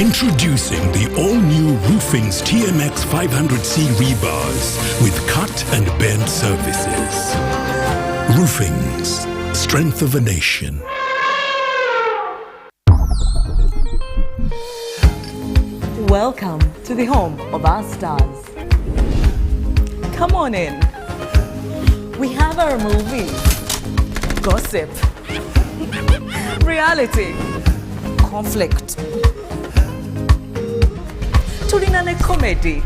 Introducing the all-new Roofing's TMX 500C rebars with cut and bend surfaces. Roofing's, strength of a nation. Welcome to the home of our stars. Come on in. We have our movies, gossip, reality, conflict, tulinane comedy.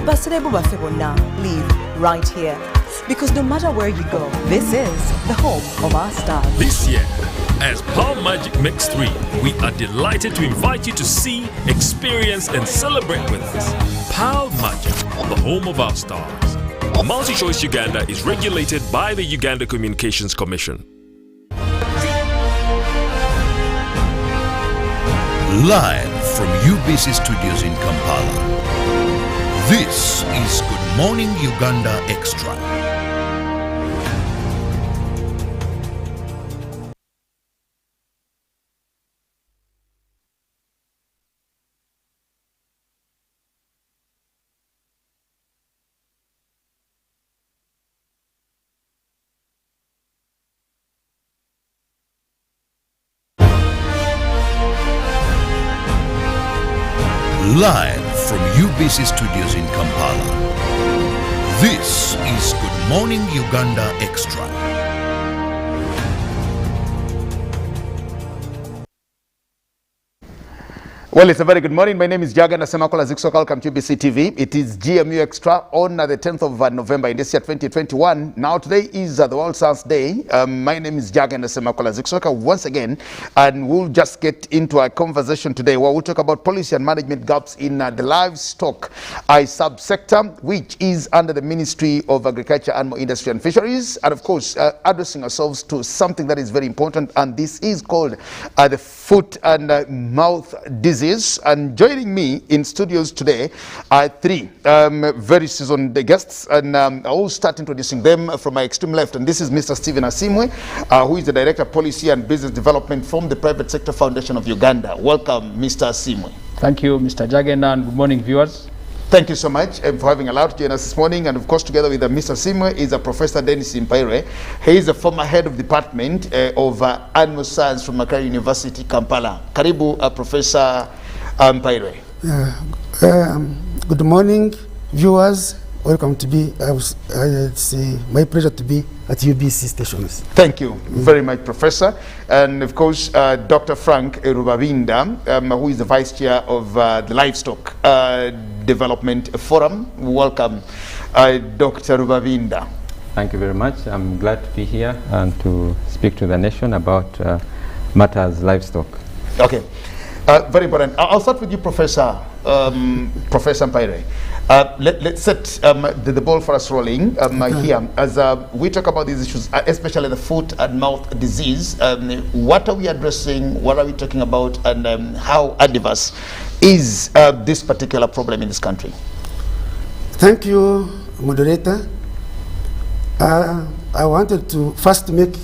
Basirebu baffe bonna live right here, because no matter where you go, this is the home of our stars. This year, as Power Magic Mix 3, we are delighted to invite you to see, experience and celebrate with us Power Magic, the home of our stars. Multi-Choice Uganda is regulated by the Uganda Communications Commission. Live from UBC Studios in Kampala, this is Good Morning Uganda Extra. Live from UBC Studios in Kampala, this is Good Morning Uganda Extra. Well, it's a very good morning. My name is Jagan Asemakola Zixoka. Welcome to UBC TV. It is GMU Extra on the 10th of November in this year 2021. Now, today is the World Science Day. My name is Jagan Asemakola Zixoka once again, and we'll just get into a conversation today where we'll talk about policy and management gaps in the livestock subsector, which is under the Ministry of Agriculture, Animal Industry and Fisheries, and of course, addressing ourselves to something that is very important, and this is called the foot and mouth disease. And joining me in studios today are three very seasoned guests, and I will start introducing them from my extreme left. And this is Mr. Stephen Asimwe, who is the Director of Policy and Business Development from the Private Sector Foundation of Uganda. Welcome, Mr. Asimwe. Thank you, Mr. Jagan, and good morning, viewers. Thank you so much for having allowed to join us this morning. And of course, together with Mr. Simwe is Professor Dennis Mpaire. He is the former head of Department of Animal Science from Makerere University, Kampala. Karibu, Professor Mpaire. Good morning, viewers. Welcome to be, it's my pleasure to be at UBC stations. Thank you very much, Professor. And of course, Dr. Frank Rubabinda, who is the Vice Chair of the Livestock Development Forum. Welcome, Dr. Rubabinda. Thank you very much. I'm glad to be here and to speak to the nation about matters livestock. Okay, very important. I'll start with you, Professor Mpaire. Let's set the ball for us rolling here as we talk about these issues, especially the foot and mouth disease. What are we addressing? What are we talking about? And how adverse is this particular problem in this country? Thank you, moderator. I wanted to first make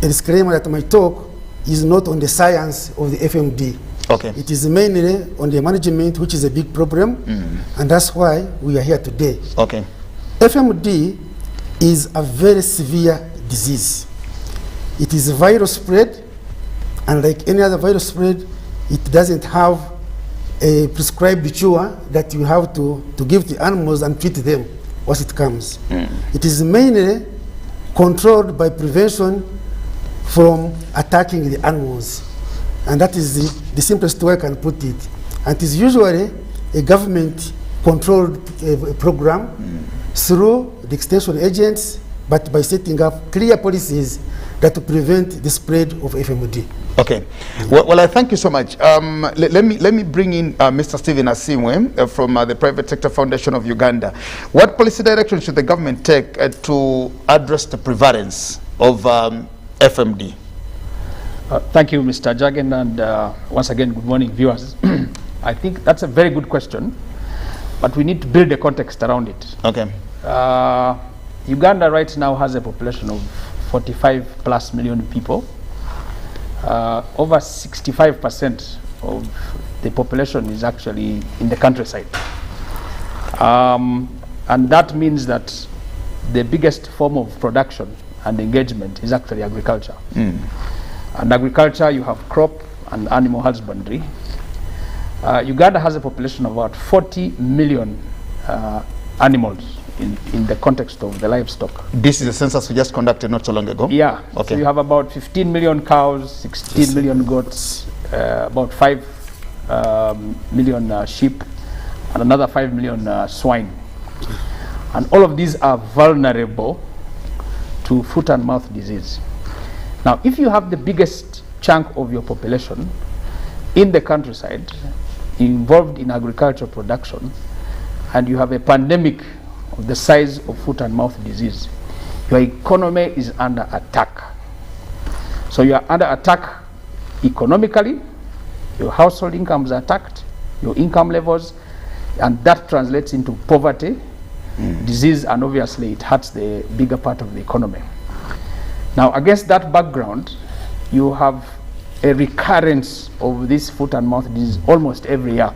a disclaimer that my talk is not on the science of the FMD. Okay. It is mainly on the management, which is a big problem, and that's why we are here today. Okay. FMD is a very severe disease. It is a virus spread, and like any other virus spread, it doesn't have a prescribed cure that you have to give the animals and treat them once it comes. It is mainly controlled by prevention from attacking the animals. And that is the simplest way I can put it. And it is usually a government-controlled program through the extension agents, but by setting up clear policies that to prevent the spread of FMD. Okay. Well, I thank you so much. Let me bring in Mr. Stephen Asimwe from the Private Sector Foundation of Uganda. What policy direction should the government take to address the prevalence of FMD? Thank you, Mr. Jagan, and once again, good morning, viewers. I think that's a very good question, but we need to build a context around it. Okay. Uganda right now has a population of 45+ million people. over 65% of the population is actually in the countryside. And that means that the biggest form of production and engagement is actually agriculture. And agriculture, you have crop and animal husbandry. Uganda has a population of about 40 million animals in the context of the livestock. This is a census we just conducted not so long ago? Yeah. Okay. So you have about 15 million cows, 16 million goats, about 5 million sheep, and another 5 million swine. And all of these are vulnerable to foot and mouth disease. Now, if you have the biggest chunk of your population in the countryside involved in agricultural production, and you have a pandemic of the size of foot and mouth disease, your economy is under attack. So you are under attack economically, your household incomes are attacked, your income levels, and that translates into poverty, disease, and obviously it hurts the bigger part of the economy. Now, against that background, you have a recurrence of this foot and mouth disease almost every year.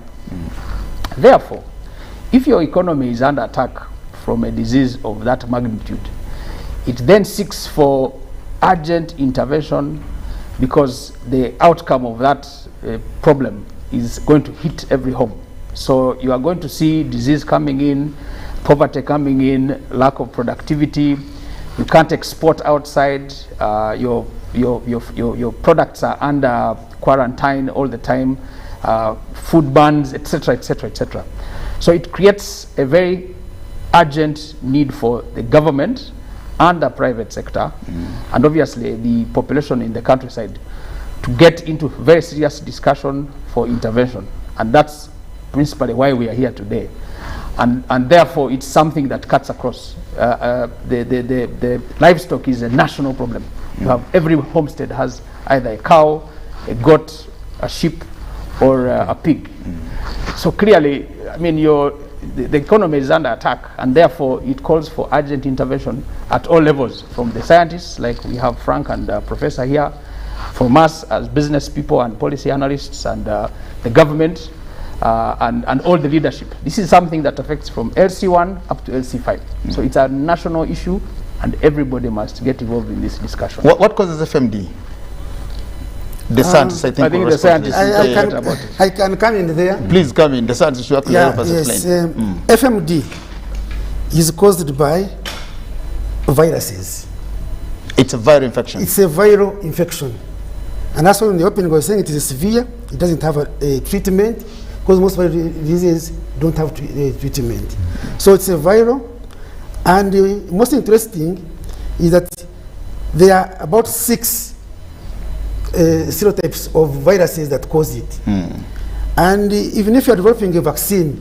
Therefore, if your economy is under attack from a disease of that magnitude, it then seeks for urgent intervention, because the outcome of that problem is going to hit every home. So you are going to see disease coming in, poverty coming in, lack of productivity. You can't export outside. Your products are under quarantine all the time. Food bans, etc., etc., etc. So it creates a very urgent need for the government and the private sector, and obviously the population in the countryside, to get into very serious discussion for intervention. And that's principally why we are here today. And therefore it's something that cuts across. The livestock is a national problem. You have every homestead has either a cow, a goat, a sheep, or a pig. So clearly, I mean, the economy is under attack, and therefore it calls for urgent intervention at all levels, from the scientists, like we have Frank and Professor here, from us as business people and policy analysts, and the government, and all the leadership. This is something that affects from LC1 up to LC5. So it's a national issue, and everybody must get involved in this discussion. What causes FMD? The scientists, I think the scientists I can come in there. Please come in. The scientists should help us explain. FMD is caused by viruses. It's a viral infection. It's a viral infection. And that's why in the opening I was saying it is severe. It doesn't have a treatment, because most viral diseases don't have treatment. So it's a viral. And the most interesting is that there are about 6 serotypes of viruses that cause it. And even if you are developing a vaccine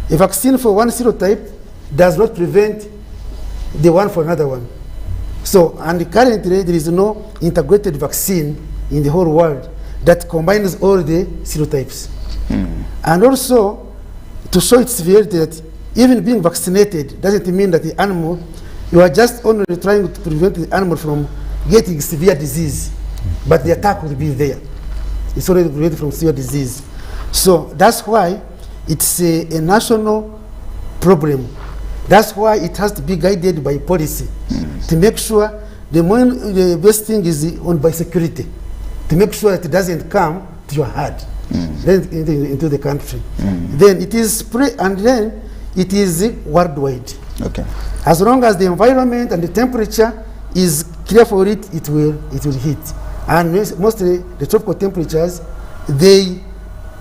for one serotype does not prevent the one for another one. So, and currently there is no integrated vaccine in the whole world that combines all the serotypes. And also, to show its severity, that even being vaccinated doesn't mean that the animal, you are just only trying to prevent the animal from getting severe disease, but the attack will be there. It's already prevented from severe disease. So that's why it's a national problem. That's why it has to be guided by policy, to make sure the best thing is on by security, to make sure that it doesn't come to your heart, then into the country. Then it is and then it is worldwide. Okay. As long as the environment and the temperature is clear for it, it will hit. And mostly the tropical temperatures, they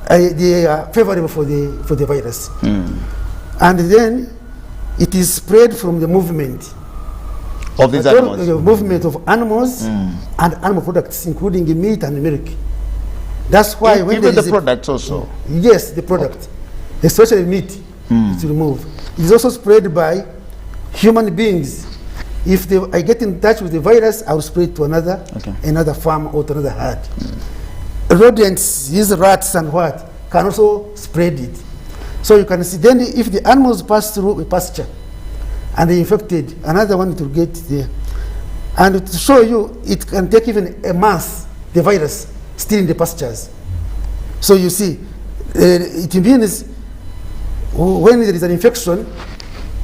are favorable for the virus. And then it is spread from the movement of these animals. The movement of animals and animal products, including meat and milk. That's why when even the products also. Yes, the product, especially meat, it's removed. It's also spread by human beings. If I get in touch with the virus, I will spread it to another farm or to another herd. Rodents, these rats and what, can also spread it. So you can see, then if the animals pass through a pasture and they infected, another one to get there. And to show you, it can take even a month the virus still in the pastures. So you see, it means when there is an infection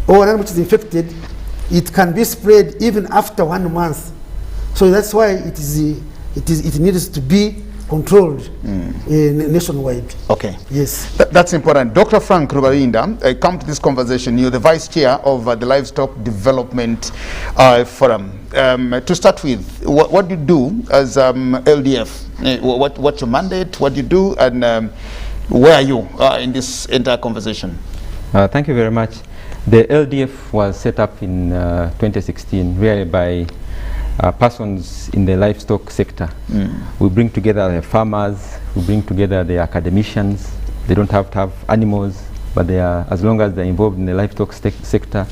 or an animal which is infected, it can be spread even after 1 month. So that's why it needs to be controlled nationwide. Okay. Yes. That's important. Dr. Frank Rubalinda, I come to this conversation. You're the Vice Chair of the Livestock Development Forum. To start with, what do you do as LDF? What's your mandate? What do you do? And where are you in this entire conversation? Thank you very much. The LDF was set up in 2016 really by persons in the livestock sector. We bring together the farmers, we bring together the academicians. They don't have to have animals, but they are, as long as they're involved in the livestock sector.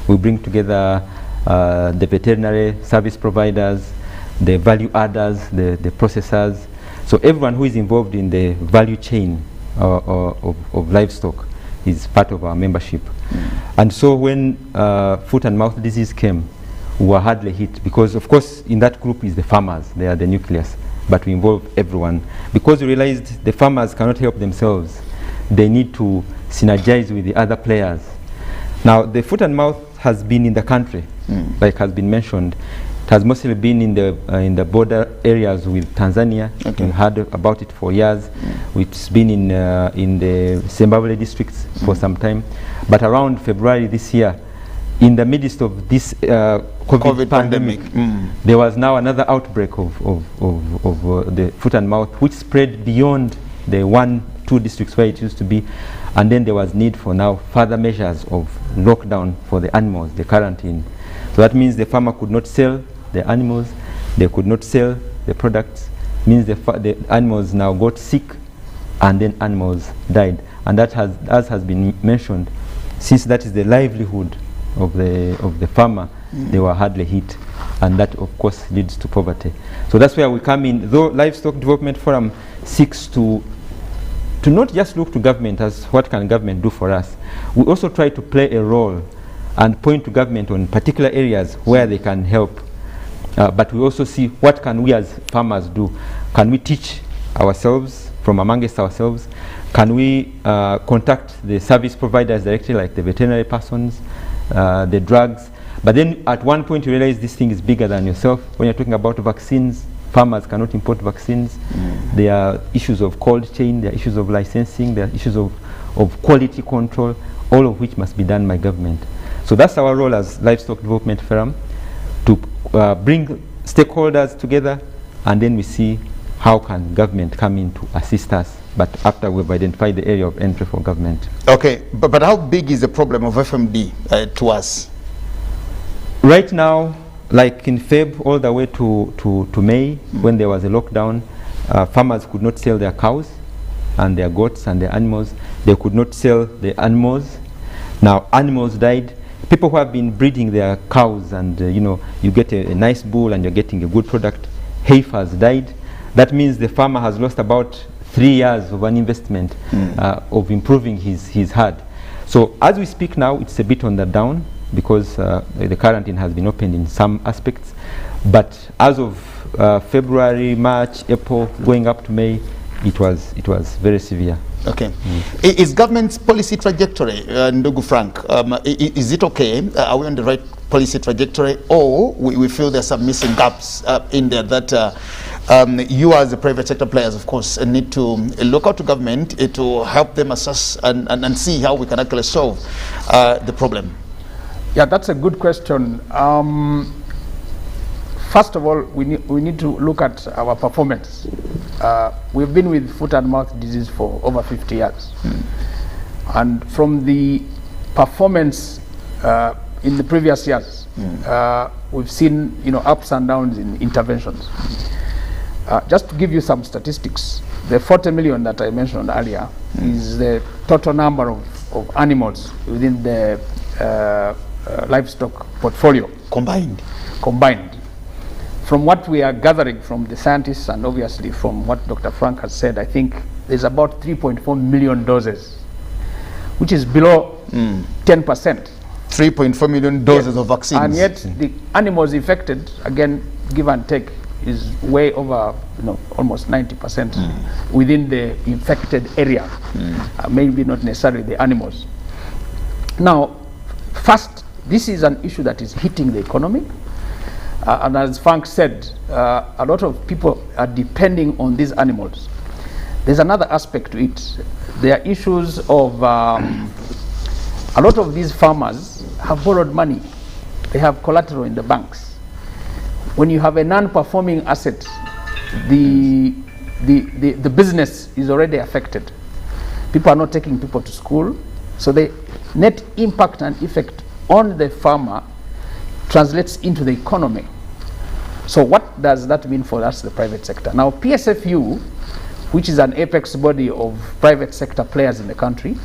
We bring together the veterinary service providers, the value adders, the processors. So everyone who is involved in the value chain of livestock is part of our membership. And so when foot and mouth disease came, we were hardly hit, because of course in that group is the farmers, they are the nucleus, but we involve everyone because we realized the farmers cannot help themselves. They need to synergize with the other players. Now the foot and mouth has been in the country, like has been mentioned. It has mostly been in the border areas with Tanzania. Okay. We heard about it for years. It's been in the Zimbabwe districts for some time. But around February this year, in the midst of this COVID pandemic, there was now another outbreak of the foot and mouth, which spread beyond the 1-2 districts where it used to be. And then there was need for now further measures of lockdown for the animals, the quarantine. So that means the farmer could not sell the animals, they could not sell the products. Means the animals now got sick, and then animals died. And that has, as has been mentioned, since that is the livelihood of the farmer, they were hardly hit, and that of course leads to poverty. So that's where we come in. Though Livestock Development Forum seeks to not just look to government as what can government do for us, we also try to play a role and point to government on particular areas where they can help. But we also see what can we as farmers do. Can we teach ourselves from amongst ourselves? Can we contact the service providers directly, like the veterinary persons, the drugs? But then at one point you realize this thing is bigger than yourself. When you're talking about vaccines, farmers cannot import vaccines. There are issues of cold chain, there are issues of licensing, there are issues of quality control, all of which must be done by government. So that's our role as Livestock Development Forum, to bring stakeholders together, and then we see how can government come in to assist us, but after we've identified the area of entry for government. Okay, but how big is the problem of FMD to us? Right now, like in Feb all the way to May, when there was a lockdown, farmers could not sell their cows and their goats and their animals. They could not sell the animals. Now animals died. People who have been breeding their cows, and you get a nice bull and you're getting a good product, heifers died. That means the farmer has lost about 3 years of an investment of improving his herd. So as we speak now, it's a bit on the down, because the quarantine has been opened in some aspects. But as of February, March, April, going up to May, it was very severe. Okay. Is government's policy trajectory, Ndugu Frank, is it okay? Are we on the right policy trajectory, or we feel there's some missing gaps in there that you as the private sector players, of course, need to look out to government to help them assess and see how we can actually solve the problem? Yeah, that's a good question. First of all, we need to look at our performance. We've been with foot and mouth disease for over 50 years. And from the performance in the previous years, we've seen ups and downs in interventions. Just to give you some statistics, the 40 million that I mentioned earlier is the total number of animals within the livestock portfolio. Combined. From what we are gathering from the scientists, and obviously from what Dr. Frank has said, I think there's about 3.4 million doses, which is below 10%. 3.4 million doses of vaccines. And yet the animals infected, again, give and take, is way over, almost 90% within the infected area, maybe not necessarily the animals. Now, first, this is an issue that is hitting the economy. And as Frank said, a lot of people are depending on these animals. There's another aspect to it. There are issues of a lot of these farmers have borrowed money. They have collateral in the banks. When you have a non-performing asset, the business is already affected. People are not taking people to school. So the net impact and effect on the farmer translates into the economy. So what does that mean for us, the private sector? Now, PSFU, which is an apex body of private sector players in the country,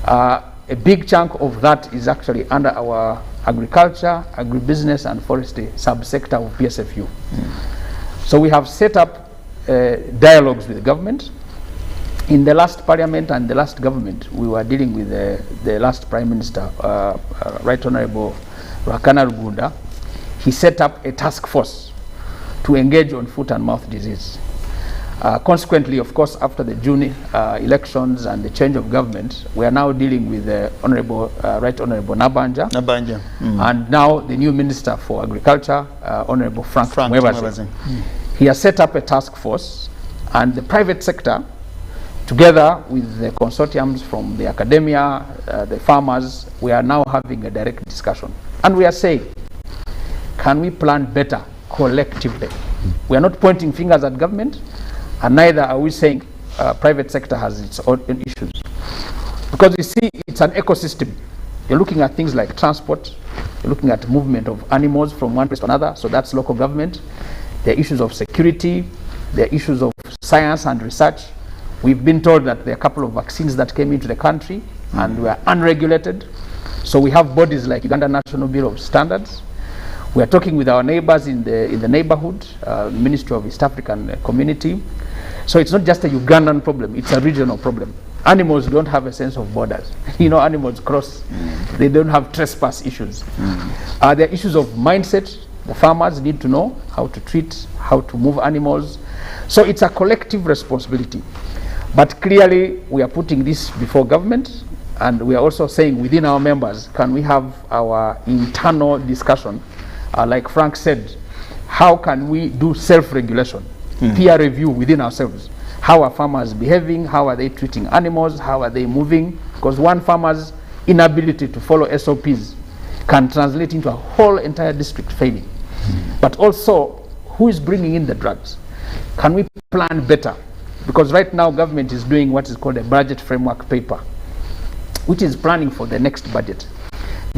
a big chunk of that is actually under our agriculture, agribusiness and forestry subsector of PSFU. So we have set up dialogues with the government. In the last parliament and the last government, we were dealing with the last Prime Minister, Right Honorable Uganda. He set up a task force to engage on foot and mouth disease. Consequently, of course, after the June elections and the change of government, we are now dealing with the Right Honorable Nabanja. And now the new Minister for Agriculture, Honorable Frank Mwebaze. He has set up a task force, and the private sector, together with the consortiums from the academia, the farmers, we are now having a direct discussion. And we are saying, can we plan better collectively? We are not pointing fingers at government, and neither are we saying private sector has its own issues. Because you see, it's an ecosystem. You're looking at things like transport, you're looking at movement of animals from one place to another, so that's local government. There are issues of security, there are issues of science and research. We've been told that there are a couple of vaccines that came into the country and were unregulated. So we have bodies like Uganda National Bureau of Standards. We are talking with our neighbors in the neighborhood, Ministry of East African Community. So it's not just a Ugandan problem, it's a regional problem. Animals don't have a sense of borders. Animals cross. They don't have trespass issues. There are issues of mindset. The farmers need to know how to treat, how to move animals. So it's a collective responsibility. But clearly, we are putting this before government, and we are also saying within our members, can we have our internal discussion? Like Frank said, how can we do self-regulation, peer review within ourselves? How are farmers behaving? How are they treating animals? How are they moving? Because one farmer's inability to follow SOPs can translate into a whole entire district failing. But also, who is bringing in the drugs? Can we plan better? Because right now, government is doing what is called a budget framework paper, which is planning for the next budget.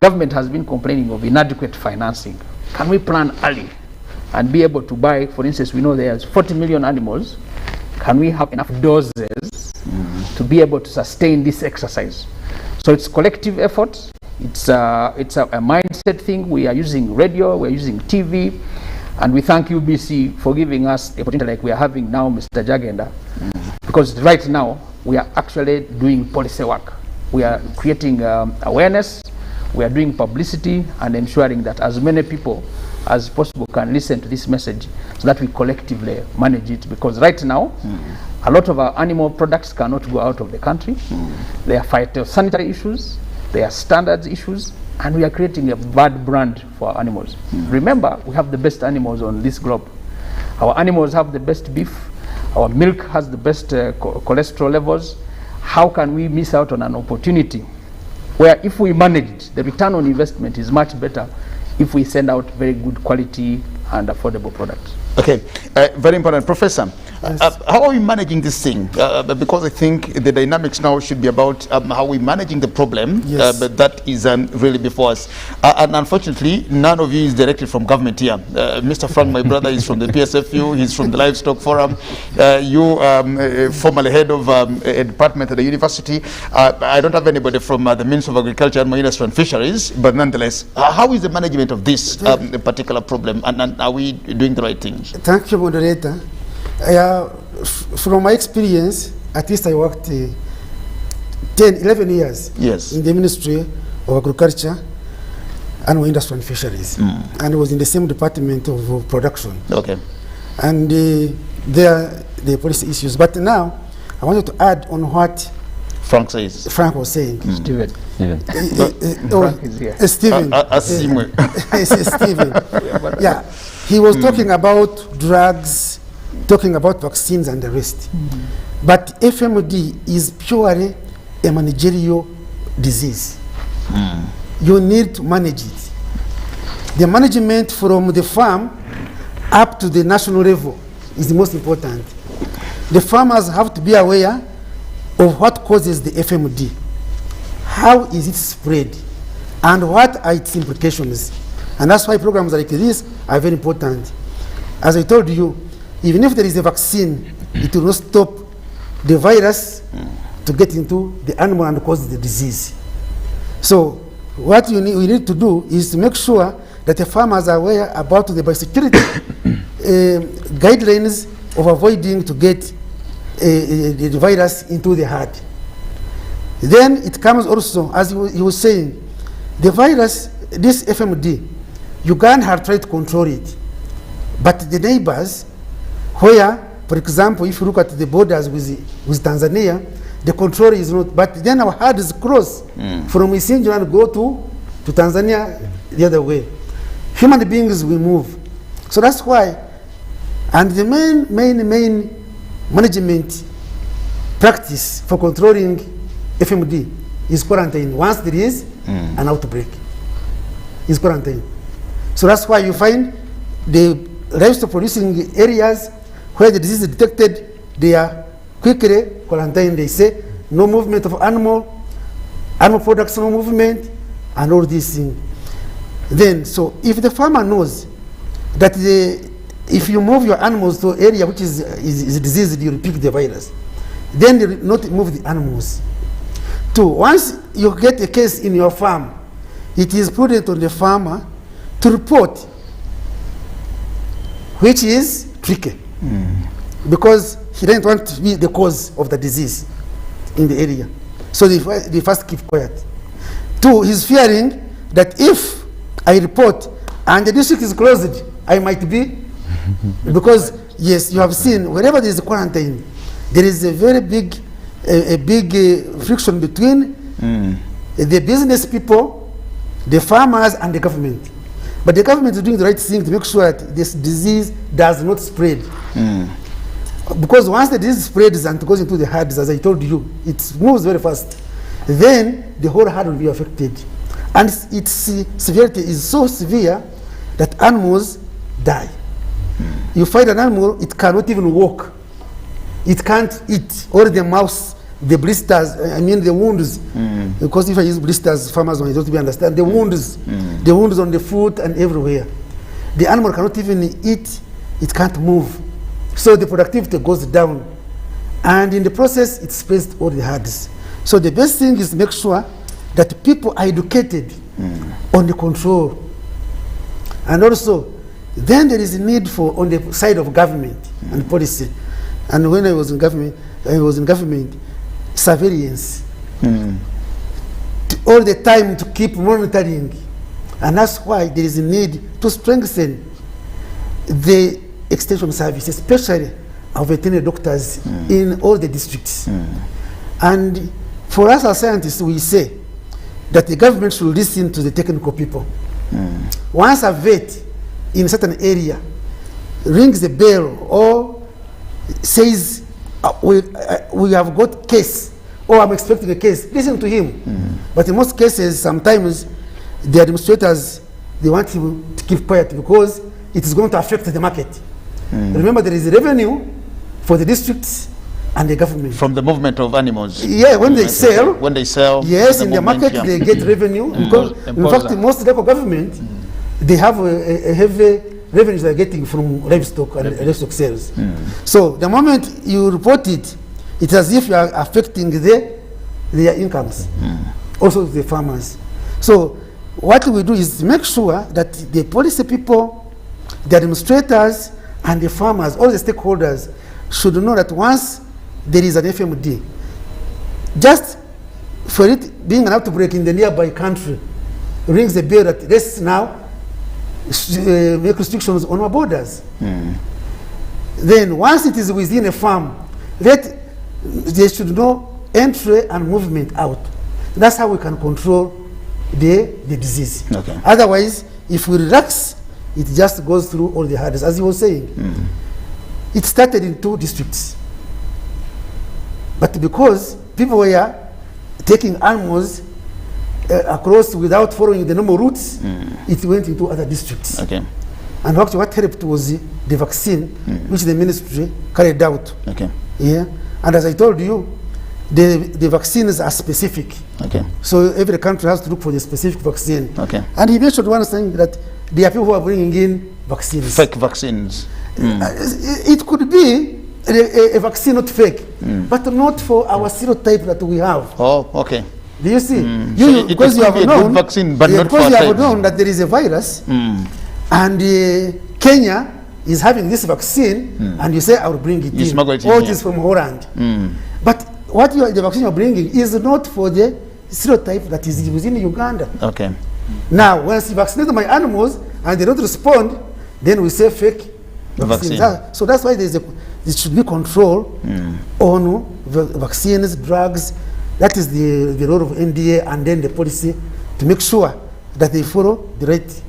Government has been complaining of inadequate financing. Can we plan early and be able to buy, for instance, we know there's 40 million animals. Can we have enough doses to be able to sustain this exercise? So it's collective effort. It's a mindset thing. We are using radio, we're using TV, and we thank UBC for giving us a opportunity like we are having now, Mr. Jagenda, because right now we are actually doing policy work. We are creating awareness, we are doing publicity and ensuring that as many people as possible can listen to this message so that we collectively manage it, because right now a lot of our animal products cannot go out of the country. There are phytosanitary issues, there are standards issues, and we are creating a bad brand for our animals. Remember, we have the best animals on this globe. Our animals have the best beef, our milk has the best cholesterol levels. How can we miss out on an opportunity where if we manage it, the return on investment is much better if we send out very good quality and affordable products? Okay, very important. Professor, how are we managing this thing? Because I think the dynamics now should be about how we're managing the problem, but that is really before us. And unfortunately, none of you is directly from government here. Mr. Frank, my brother, is from the PSFU, he's from the Livestock Forum. You, formerly head of a department at the university. I don't have anybody from the Ministry of Agriculture and Industry and Fisheries, but nonetheless, how is the management of this particular problem, and are we doing the right things? Thank you, moderator. From my experience, at least I worked 11 years in the Ministry of Agriculture and Industry and Fisheries, and was in the same department of production. and there the policy issues. But now, I wanted to add on what Frank says. Frank was saying. Steven. Frank is here. Stephen. Asimwe. Stephen. Yeah, he was talking about drugs, talking about vaccines and the rest. But FMD is purely a managerial disease. You need to manage it. The management from the farm up to the national level is the most important. The farmers have to be aware of what causes the FMD, how is it spread, and what are its implications. And that's why programs like this are very important. As I told you, even if there is a vaccine, it will not stop the virus to get into the animal and cause the disease. So what we need to do is to make sure that the farmers are aware about the biosecurity guidelines of avoiding to get the virus into the herd. Then it comes also, as he was saying, the virus, this FMD, Uganda have tried to control it. But the neighbors, where, for example, if you look at the borders with Tanzania, the control is not, but then our herd is cross from Isinju and go to Tanzania the other way. Human beings will move. So that's why, and the main management practice for controlling FMD is quarantine. Once there is an outbreak, is quarantine. So that's why you find the livestock producing areas where the disease is detected, they are quickly quarantined. They say no movement of animal products, no movement, and all these things. Then, so if the farmer knows that if you move your animals to an area which is diseased, you repeat the virus, then they will not move the animals. Two, once you get a case in your farm, it is prudent on the farmer to report, which is tricky, because he doesn't want to be the cause of the disease in the area. So they first keep quiet. Two, he's fearing that if I report and the district is closed, I might be, because yes, you have seen wherever there is a quarantine, there is a very big friction between the business people, the farmers, and the government. But the government is doing the right thing to make sure that this disease does not spread. Because once the disease spreads and goes into the herds, as I told you, it moves very fast. Then the whole herd will be affected. And its severity is so severe that animals die. You find an animal, it cannot even walk. It can't eat. Or the mouth, the blisters, I mean the wounds. Because if I use blisters, farmers don't really understand. The wounds on the foot and everywhere. The animal cannot even eat, it can't move. So the productivity goes down. And in the process, it spreads to all the herds. So the best thing is to make sure that people are educated on the control. And also, then there is a need for, on the side of government and policy. And when I was in government, surveillance. All the time to keep monitoring. And that's why there is a need to strengthen the extension service, especially our veterinary doctors in all the districts. And for us as scientists, we say that the government should listen to the technical people. Once a vet in a certain area rings the bell or says, we have got case, or I'm expecting a case, listen to him. But in most cases, sometimes the administrators, they want him to keep quiet because it is going to affect the market. Remember, there is a revenue for the districts and the government. From the movement of animals. Yeah, when they sell. When they sell. Yes, in the market they get revenue. Because in fact, most local government, they have a heavy revenues they're getting from livestock and livestock sales. So the moment you report it, it's as if you are affecting their incomes, also the farmers. So what we do is make sure that the policy people, the administrators, and the farmers, all the stakeholders, should know that once there is an FMD, just for it being an outbreak in the nearby country, rings the bell that let's now make restrictions on our borders. Then once it is within a farm, they should know entry and movement out. That's how we can control the disease. Okay. Otherwise, if we relax, it just goes through all the hurdles. As you were saying, it started in 2 districts. But because people were taking animals across without following the normal routes, it went into other districts. Okay. And actually what helped was the vaccine, which the ministry carried out. Okay. Yeah. And as I told you, the vaccines are specific. Okay. So every country has to look for the specific vaccine. Okay. And he mentioned one thing that there are people who are bringing in vaccines. Fake vaccines. It could be a vaccine not fake, but not for our serotype that we have. Oh, okay. Do you see? So because you have be a known, good vaccine, but not because for you type. have known that there is a virus, and Kenya is having this vaccine, and you say I will bring it You in. smuggle it in Or here. it is from Holland. But what the vaccine you are bringing is not for the serotype that is within Uganda. Okay. Now, once you vaccinate my animals and they don't respond, then we say fake vaccines. Vaccine. So that's why there should be control on vaccines, drugs. That is the role of NDA and then the policy to make sure that they follow the right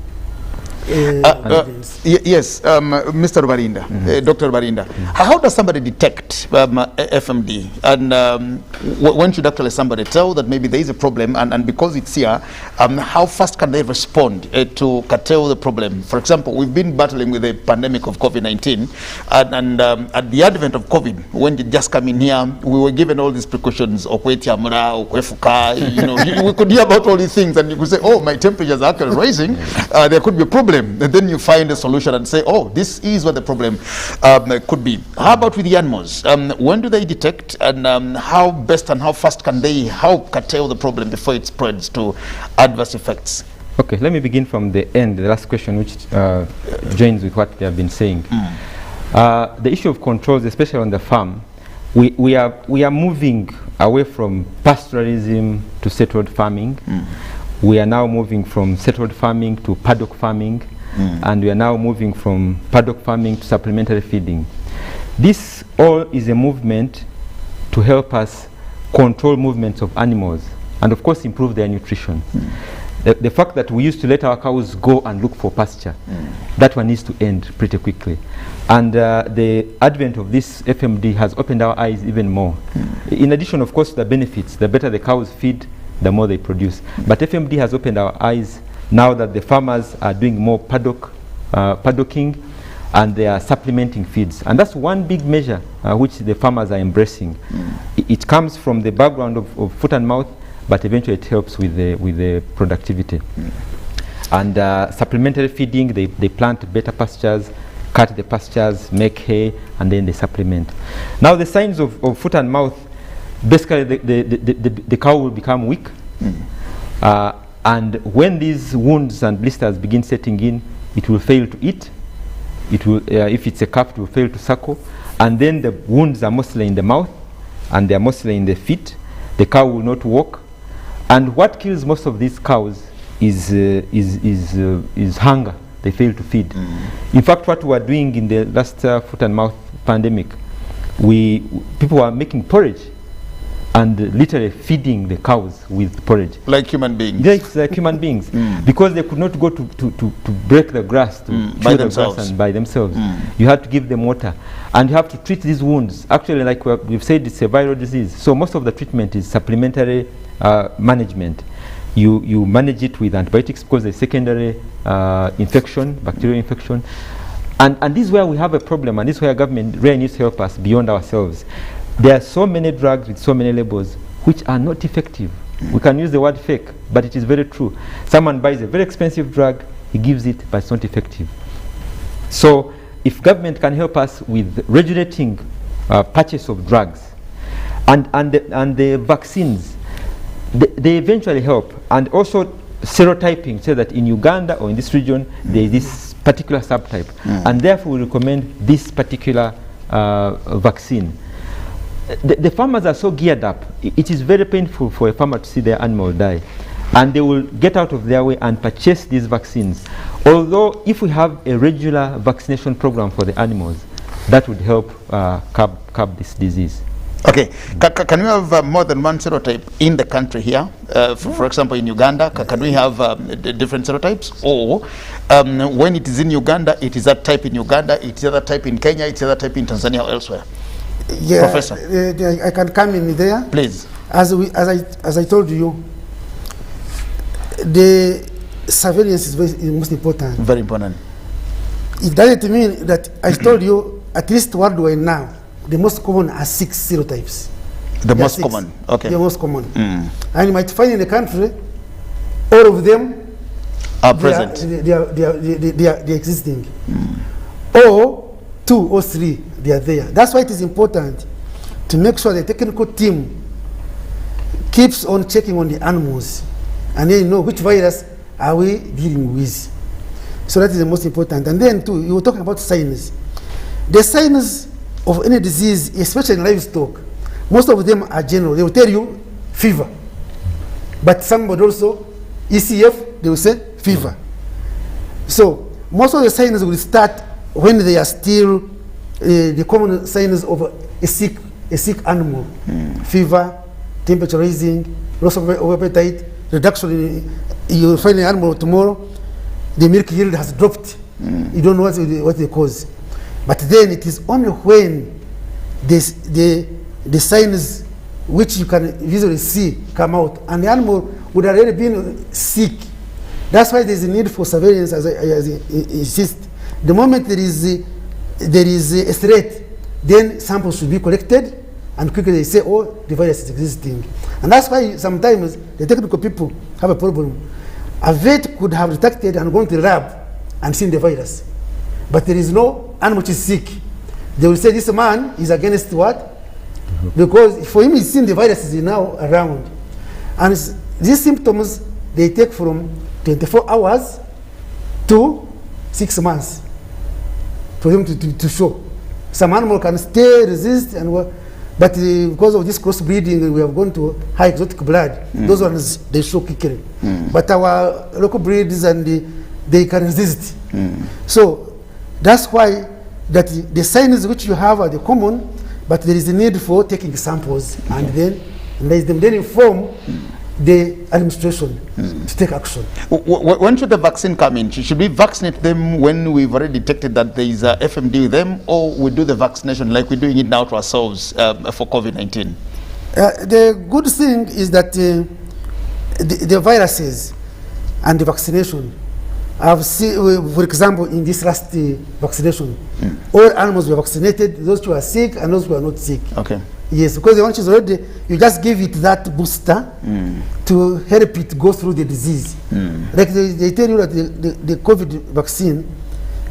guidelines. Yes, Mr. Barinda, Dr. Barinda, how does somebody detect FMD? And when should actually somebody tell that maybe there is a problem? And because it's here, how fast can they respond to curtail the problem? For example, we've been battling with the pandemic of COVID-19, and at the advent of COVID, when it just came in here, we were given all these precautions. We could hear about all these things, and you could say, oh, my temperatures are actually rising. There could be a problem. And then you find a solution and say, oh, this is what the problem could be. How about with the animals? When do they detect, and how best and how fast can they help curtail the problem before it spreads to adverse effects? Okay, let me begin from the end, the last question, which joins with what they have been saying. The issue of controls, especially on the farm, we are moving away from pastoralism to settled farming. We are now moving from settled farming to paddock farming, and we are now moving from paddock farming to supplementary feeding. This all is a movement to help us control movements of animals and of course improve their nutrition. The fact that we used to let our cows go and look for pasture, that one needs to end pretty quickly. And the advent of this FMD has opened our eyes even more. In addition, of course, the benefits, the better the cows feed, the more they produce. But FMD has opened our eyes now that the farmers are doing more paddocking, and they are supplementing feeds. And that's one big measure which the farmers are embracing. It comes from the background of foot and mouth, but eventually it helps with the productivity. And supplementary feeding, they plant better pastures, cut the pastures, make hay, and then they supplement. Now the signs of foot and mouth, basically the cow will become weak, and when these wounds and blisters begin setting in, it will fail to eat. It will, if it's a calf, it will fail to suckle, and then the wounds are mostly in the mouth, and they are mostly in the feet. The cow will not walk, and what kills most of these cows is hunger. They fail to feed. In fact, what we are doing in the last foot and mouth pandemic, people are making porridge and literally feeding the cows with porridge. Like human beings? Yes, like human beings. Because they could not go to break the grass, to chew the grass and by themselves. You have to give them water. And you have to treat these wounds. Actually, like we've said, it's a viral disease. So most of the treatment is supplementary management. You manage it with antibiotics because there's secondary infection, bacterial infection. And this is where we have a problem, and this is where government really needs to help us beyond ourselves. There are so many drugs with so many labels which are not effective. We can use the word fake, but it is very true. Someone buys a very expensive drug, he gives it, but it's not effective. So if government can help us with regulating purchase of drugs and the vaccines, they eventually help. And also serotyping, so that in Uganda or in this region there is this particular subtype, and therefore we recommend this particular vaccine. The farmers are so geared up. It is very painful for a farmer to see their animal die, and they will get out of their way and purchase these vaccines. Although if we have a regular vaccination program for the animals, that would help curb this disease. Okay, can we have more than one serotype in the country here? For example, in Uganda, can we have different serotypes? Or when it is in Uganda, it is that type in Uganda, it's the other type in Kenya, it's the other type in Tanzania or elsewhere? Yeah, Professor. I can come in there. Please. As I told you, the surveillance is most important. Very important. It doesn't mean that I told you at least worldwide now, the most common are 6 serotypes. The most common, okay. The most common. And you might find in the country, all of them are present. They are existing. Or 2 or 3, they are there. That's why it is important to make sure the technical team keeps on checking on the animals, and then know which virus are we dealing with. So that is the most important. And then too, you were talking about signs. The signs of any disease, especially in livestock, most of them are general. They will tell you fever. But some would also, ECF, they will say fever. So most of the signs will start when they are still the common signs of a sick animal. Fever, temperature rising, loss of appetite, reduction in, you will find an animal tomorrow, the milk yield has dropped. You don't know what the cause. But then it is only when the signs which you can visually see come out, and the animal would have already been sick. That's why there is a need for surveillance, as I insist. The moment there is a threat, then samples should be collected, and quickly they say, oh, the virus is existing. And that's why sometimes the technical people have a problem. A vet could have detected and gone to the lab and seen the virus, but there is no animal which is sick. They will say this man is against what? Because for him, he's seen the virus is now around. And these symptoms, they take from 24 hours to 6 months for them to show. Some animal can stay, resist, but because of this crossbreeding, we have gone to high exotic blood. Those ones, they show quickly. But our local breeds, and they can resist. So that's why that the signs which you have are the common, but there is a need for taking samples and then inform the administration to take action. When should the vaccine come in? Should we vaccinate them when we've already detected that there is a FMD with them, or we do the vaccination like we're doing it now to ourselves for COVID-19? The good thing is that the viruses and the vaccination, I've seen, for example, in this last vaccination, all animals were vaccinated, those who are sick and those who are not sick. Okay. Yes, because the one which is already, you just give it that booster to help it go through the disease. Like they tell you that the COVID vaccine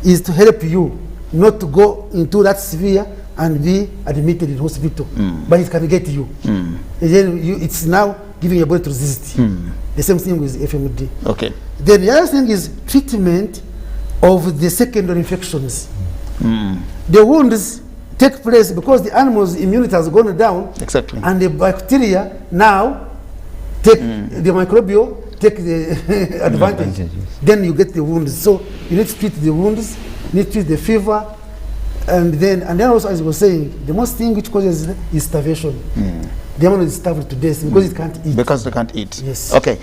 is to help you not to go into that severe and be admitted in hospital, but it can get you. And then it's now giving your body to resist. The same thing with FMD. Okay. Then the other thing is treatment of the secondary infections. The wounds take place because the animal's immunity has gone down. Exactly. And the bacteria now take the microbial, take the advantage. Then you get the wounds. So you need to treat the wounds, you need to treat the fever, and then also, as I was saying, the most thing which causes is starvation. The animal is starved to death because it can't eat. Because they can't eat. Yes. Okay.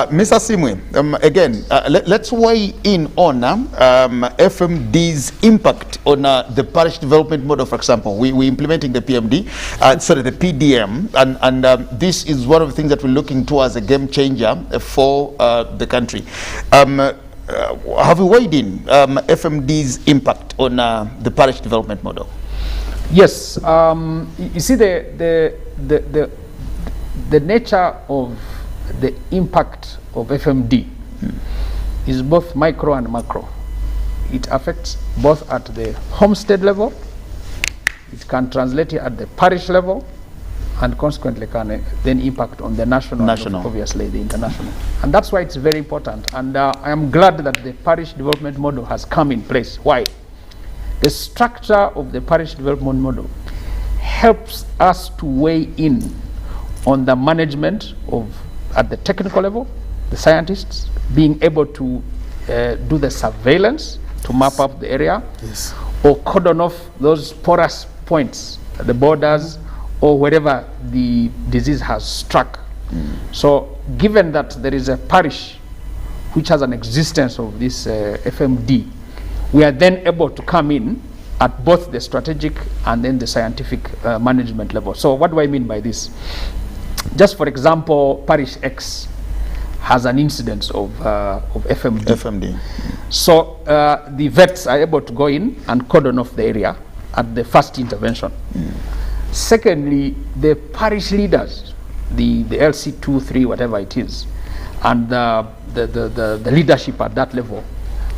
Mr. Simwe, again, let's weigh in on FMD's impact on the parish development model, for example. We're implementing the PMD, the PDM, and this is one of the things that we're looking to as a game changer for the country. Have you weighed in FMD's impact on the parish development model? Yes. You see, the nature of the impact of FMD is both micro and macro. It affects both at the homestead level, it can translate at the parish level, and consequently can then impact on the national. Obviously the international. And that's why it's very important. And I am glad that the parish development model has come in place. Why? The structure of the parish development model helps us to weigh in on the management of, at the technical level, the scientists being able to do the surveillance to map up the area. Yes. or cordon off those porous points, the borders, or wherever the disease has struck. So given that there is a parish which has an existence of this FMD, we are then able to come in at both the strategic and then the scientific management level. So what do I mean by this? Just for example, parish X has an incidence of FMD. So the vets are able to go in and cordon off the area at the first intervention. Secondly, the parish leaders, the LC 2, 3, whatever it is, and the leadership at that level,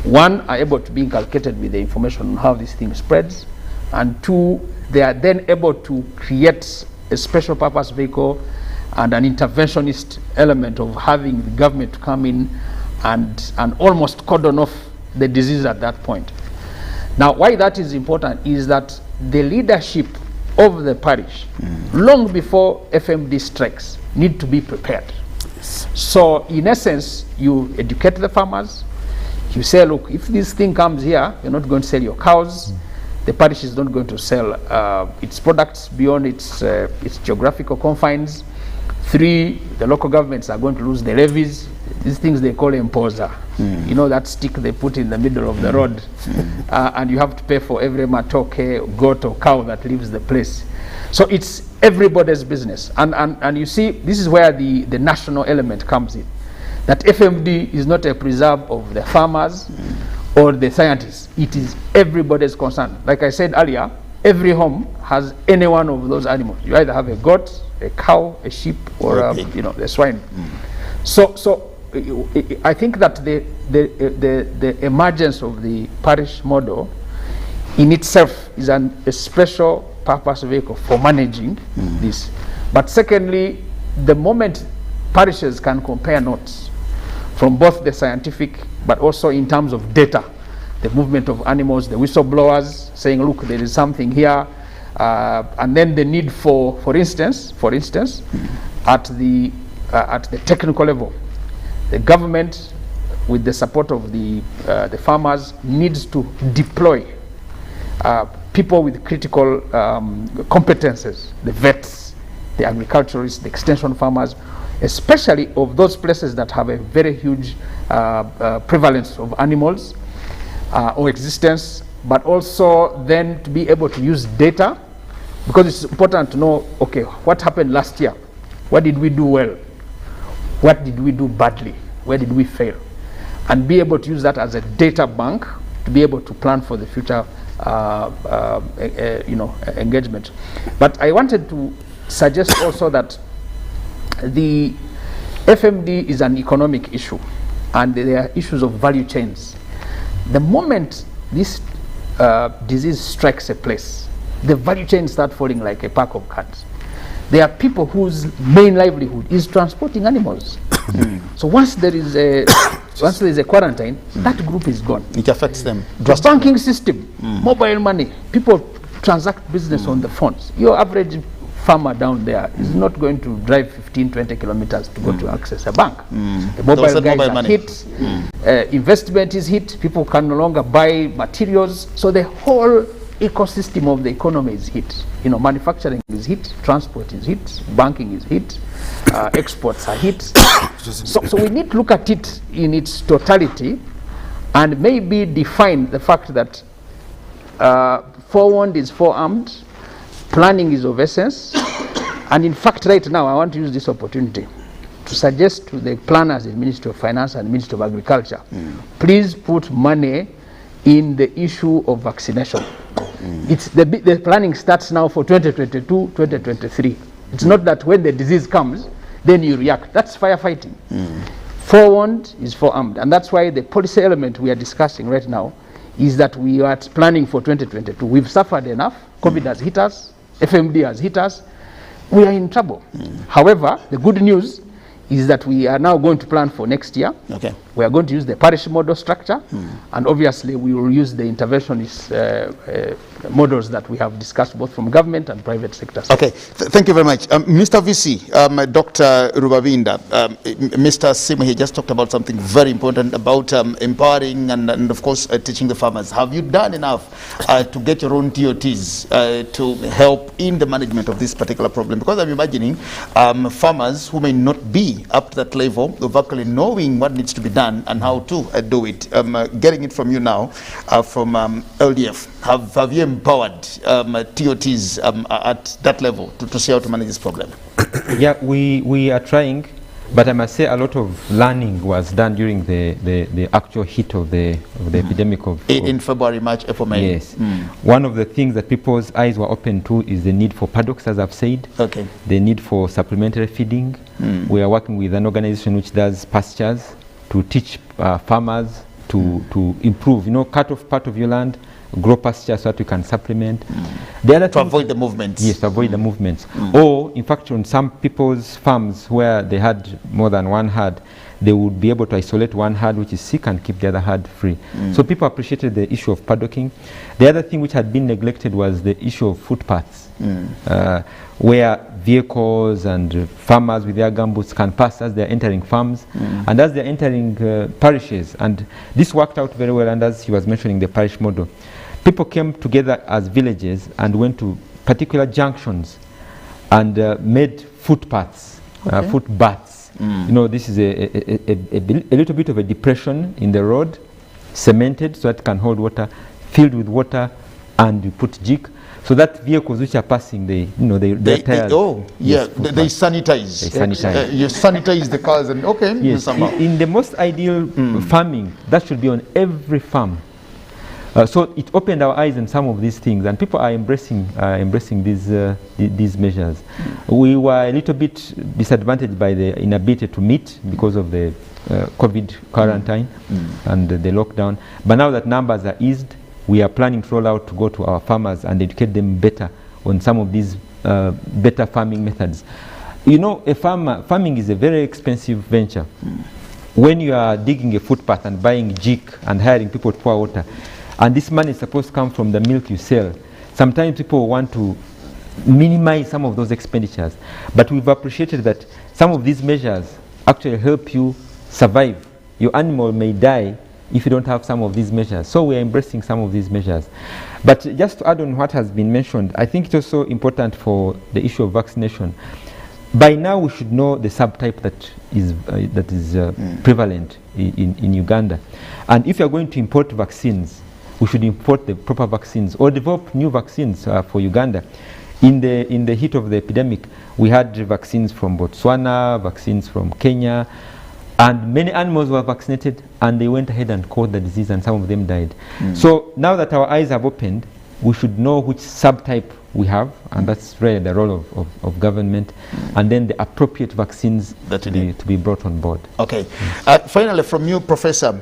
one, are able to be inculcated with the information on how this thing spreads, and two, they are then able to create a special purpose vehicle and an interventionist element of having the government to come in and almost cordon off the disease at that point. Now, why that is important is that the leadership of the parish, long before FMD strikes, need to be prepared. So, in essence, you educate the farmers. You say, look, if this thing comes here, you're not going to sell your cows. The parish is not going to sell its products beyond its geographical confines. 3, the local governments are going to lose the levies. These things they call imposer. You know, that stick they put in the middle of the road, and you have to pay for every matoke, goat or cow that leaves the place. So it's everybody's business. And you see, this is where the national element comes in. That FMD is not a preserve of the farmers or the scientists. It is everybody's concern. Like I said earlier, every home has any one of those animals. You either have a goat, a cow, a sheep, or the swine. So I think that the emergence of the parish model in itself is a special purpose vehicle for managing this. But secondly, the moment parishes can compare notes from both the scientific but also in terms of data, the movement of animals, the whistleblowers saying, look, there is something here, and then the need for instance, at the technical level, the government, with the support of the farmers, needs to deploy people with critical competences, the vets, the agriculturists, the extension farmers, especially of those places that have a very huge prevalence of animals or existence, but also then to be able to use data, because it's important to know, okay, what happened last year? What did we do well? What did we do badly? Where did we fail? And be able to use that as a data bank to be able to plan for the future engagement. But I wanted to suggest also that the FMD is an economic issue, and there are issues of value chains. The moment this disease strikes a place, the value chains start falling like a pack of cards. There are people whose main livelihood is transporting animals. So once there is a quarantine, that group is gone. It affects them. The banking system, mobile money, people transact business on the phones. Your average farmer down there is not going to drive 15-20 kilometers to go to access a bank. The mobile guys are hit, investment is hit, people can no longer buy materials, so the whole ecosystem of the economy is hit. Manufacturing is hit, transport is hit, banking is hit, exports are hit. So we need to look at it in its totality and maybe define the fact that forewarned is forearmed, planning is of essence, and in fact right now I want to use this opportunity to suggest to the planners in Ministry of Finance and Ministry of Agriculture, please put money in the issue of vaccination. It's the planning starts now for 2022, 2023. It's not that when the disease comes, then you react. That's firefighting. Forewarned is forearmed, and that's why the policy element we are discussing right now is that we are planning for 2022. We've suffered enough. COVID has hit us. FMD has hit us. We are in trouble. However, the good news is that we are now going to plan for next year. Okay. We are going to use the parish model structure, and obviously we will use the interventionist models that we have discussed both from government and private sectors. Okay, thank you very much. Mr. VC, Dr. Rubavinda, Mr. Sima here just talked about something very important about empowering and of course teaching the farmers. Have you done enough to get your own TOTs to help in the management of this particular problem? Because I'm imagining farmers who may not be up to that level of actually knowing what needs to be done and how to do it. Getting it from you now, from LDF, have you empowered TOTs at that level to see how to manage this problem? Yeah, we are trying, but I must say a lot of learning was done during the actual heat of the epidemic in February, March, April, May. Yes. One of the things that people's eyes were open to is the need for paddocks, as I've said. Okay. The need for supplementary feeding. We are working with an organization which does pastures to teach farmers to improve, cut off part of your land, grow pasture so that you can supplement. The other to avoid the movements. Yes, to avoid the movements. Or, in fact, on some people's farms where they had more than one herd, they would be able to isolate one herd which is sick and keep the other herd free. So people appreciated the issue of paddocking. The other thing which had been neglected was the issue of footpaths, where vehicles and farmers with their gumboots can pass as they're entering farms and as they're entering parishes. And this worked out very well, and as he was mentioning the parish model, people came together as villages and went to particular junctions and made footpaths, footbaths. This is a little bit of a depression in the road, cemented so that it can hold water, filled with water, and you put jig. So that vehicles which are passing, they sanitize. You sanitize the cars and yes. In the most ideal farming, that should be on every farm. So it opened our eyes on some of these things, and people are embracing these measures. We were a little bit disadvantaged by the inability to meet because of the COVID quarantine and the lockdown. But now that numbers are eased, we are planning to roll out to go to our farmers and educate them better on some of these better farming methods. Farming is a very expensive venture. When you are digging a footpath and buying jig and hiring people to pour water, and this money is supposed to come from the milk you sell, sometimes people want to minimize some of those expenditures. But we've appreciated that some of these measures actually help you survive. Your animal may die if you don't have some of these measures. So we are embracing some of these measures. But just to add on what has been mentioned, I think it's also important for the issue of vaccination. By now we should know the subtype that is prevalent in Uganda. And if you are going to import vaccines, we should import the proper vaccines or develop new vaccines for Uganda. In the heat of the epidemic, we had vaccines from Botswana, vaccines from Kenya, and many animals were vaccinated and they went ahead and caught the disease, and some of them died. So now that our eyes have opened, we should know which subtype we have, and that's really the role of government, and then the appropriate vaccines to be brought on board. Okay. Finally, from you, Professor,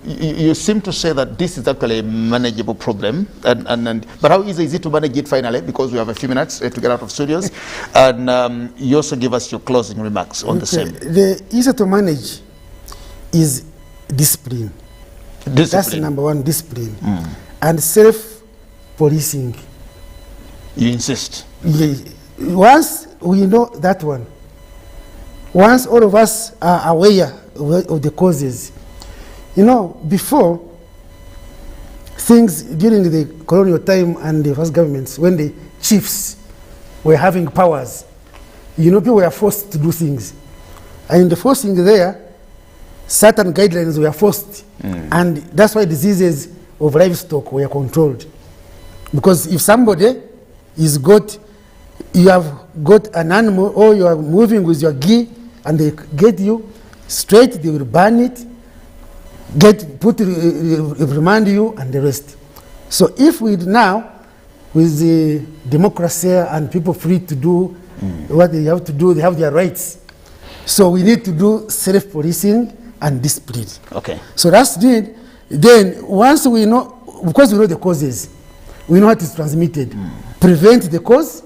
you seem to say that this is actually a manageable problem, but how easy is it to manage it finally? Because we have a few minutes to get out of studios, and you also give us your closing remarks on the same. The easy to manage is discipline. That's the number one, discipline. And self-policing. You insist? Yeah. Once we know that one, once all of us are aware of the causes, before things during the colonial time and the first governments, when the chiefs were having powers, people were forced to do things. And in the forcing there, certain guidelines were forced. And that's why diseases of livestock were controlled. Because if somebody you have got an animal, or you are moving with your ghee and they get you straight, they will burn it, remind you, and the rest. So if we now, with the democracy and people free to do what they have to do, they have their rights. So we need to do self-policing and discipline. Okay. So that's it. Then once we know, because we know the causes, we know how it is transmitted. Prevent the cause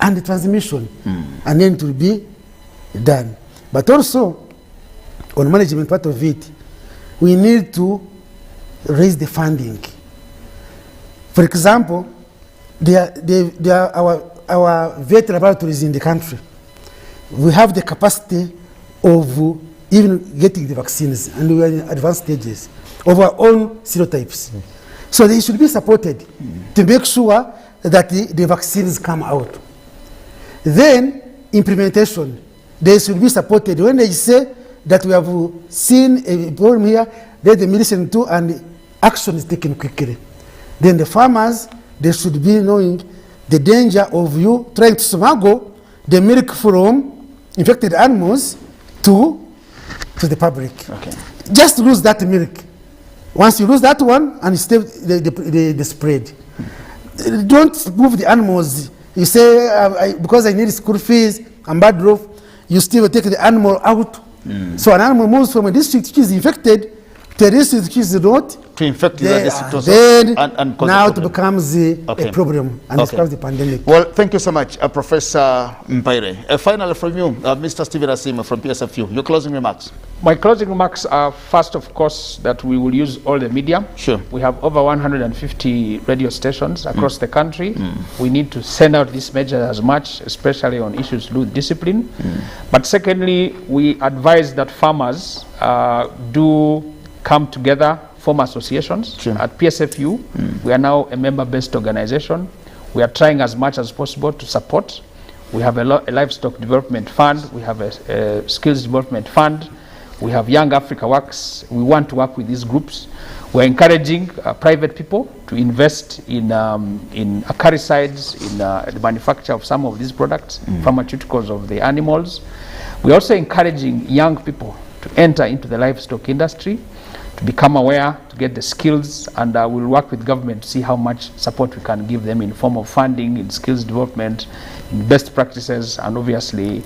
and the transmission, and then it will be done. But also, on management part of it, we need to raise the funding. For example, there are our vet laboratories in the country. We have the capacity of even getting the vaccines, and we are in advanced stages of our own serotypes. So they should be supported to make sure that the vaccines come out. Then implementation, they should be supported. When they say that we have seen a problem here, then the medicine too, and action is taken quickly. Then the farmers, they should be knowing the danger of you trying to smuggle the milk from infected animals to the public. Okay. Just lose that milk. Once you lose that one, and stop the spread. Don't move the animals. You say, because I need school fees, I'm bad off, you still take the animal out. So an animal moves from a district which is infected to a district which is not. To infect the district also. Then and now it becomes a problem, and it becomes the pandemic. Well, thank you so much, Professor Mpaire. Finally from you, Mr. Stephen Asima from PSFU, your closing remarks. My closing remarks are first, of course, that we will use all the media. Sure. We have over 150 radio stations across the country. We need to send out this message as much, especially on issues to do with discipline. But secondly, we advise that farmers do come together, form associations. Sure. At PSFU, we are now a member-based organization. We are trying as much as possible to support. We have a livestock development fund. We have a skills development fund. We have Young Africa Works. We want to work with these groups. We're encouraging private people to invest in acaricides, in the manufacture of some of these products, pharmaceuticals of the animals. We're also encouraging young people to enter into the livestock industry, to become aware, to get the skills, and we'll work with government to see how much support we can give them in form of funding, in skills development, in best practices, and obviously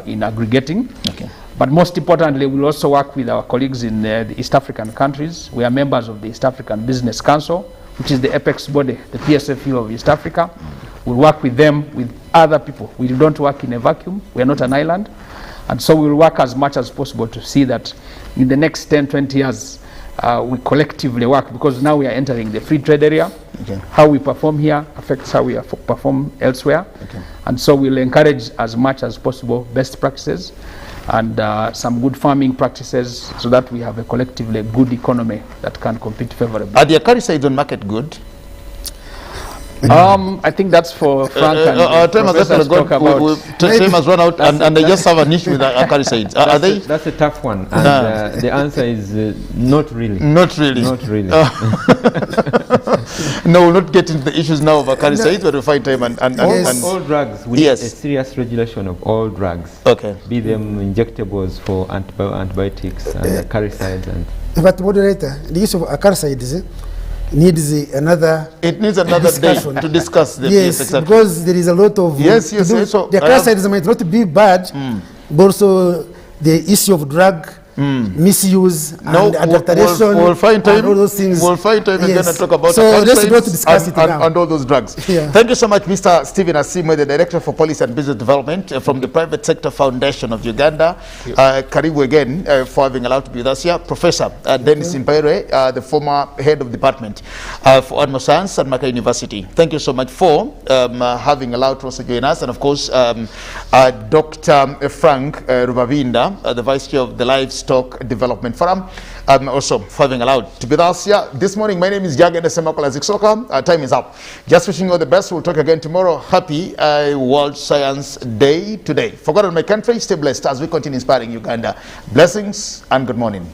in aggregating. Okay. But most importantly, we'll also work with our colleagues in the East African countries. We are members of the East African Business Council, which is the apex body, the PSFU of East Africa. We'll work with them, with other people. We don't work in a vacuum. We are not an island. And so we'll work as much as possible to see that in the next 10, 20 years, we collectively work, because now we are entering the free trade area. Okay. How we perform here affects how we perform elsewhere. Okay. And so we'll encourage as much as possible best practices and some good farming practices, so that we have a collectively good economy that can compete favorably. Are the acaricides on market good? I think that's for Frank and time has run out, and they just have an issue with acaricides. Are they? That's a tough one, and the answer is not really. Not really. Not really. No, we'll not get into the issues now of acaricides, but we'll find time and all drugs. We need a serious regulation of all drugs. Okay. Be them injectables for antibiotics and acaricides and. But moderator, the use of acaricides needs another discussion day to discuss them. Yes, exactly. Because there is a lot of so the acaricides might not be bad, but also the issue of drug misuse and adulteration. We'll find time. And all those things. We'll find time again and talk about so let's go to discuss it now. And all those drugs. Yeah. Thank you so much, Mr. Stephen Asime, the Director for Policy and Business Development from the Private Sector Foundation of Uganda. Karibu again for having allowed to be with us here. Professor Dennis Mpaire, the former Head of Department for Animal Science at Maka University. Thank you so much for having allowed to also join us. And of course, Dr. Frank Rubabinda, the Vice Chair of the Livestock Development Forum, also for having allowed to be with us here this morning. My name is Jagan Semakola Ziksoka. Time is up. Just wishing you all the best. We'll talk again tomorrow. Happy World Science Day today. For God and my country, stay blessed as we continue inspiring Uganda. Blessings and good morning.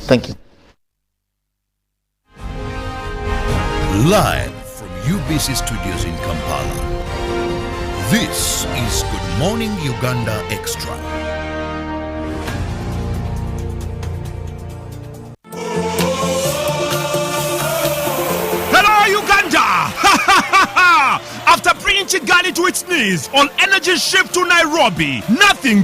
Thank you. Live from UBC Studios in Kampala, this is Good Morning Uganda Extra. After bringing Kigali to its knees on energy ship to Nairobi, nothing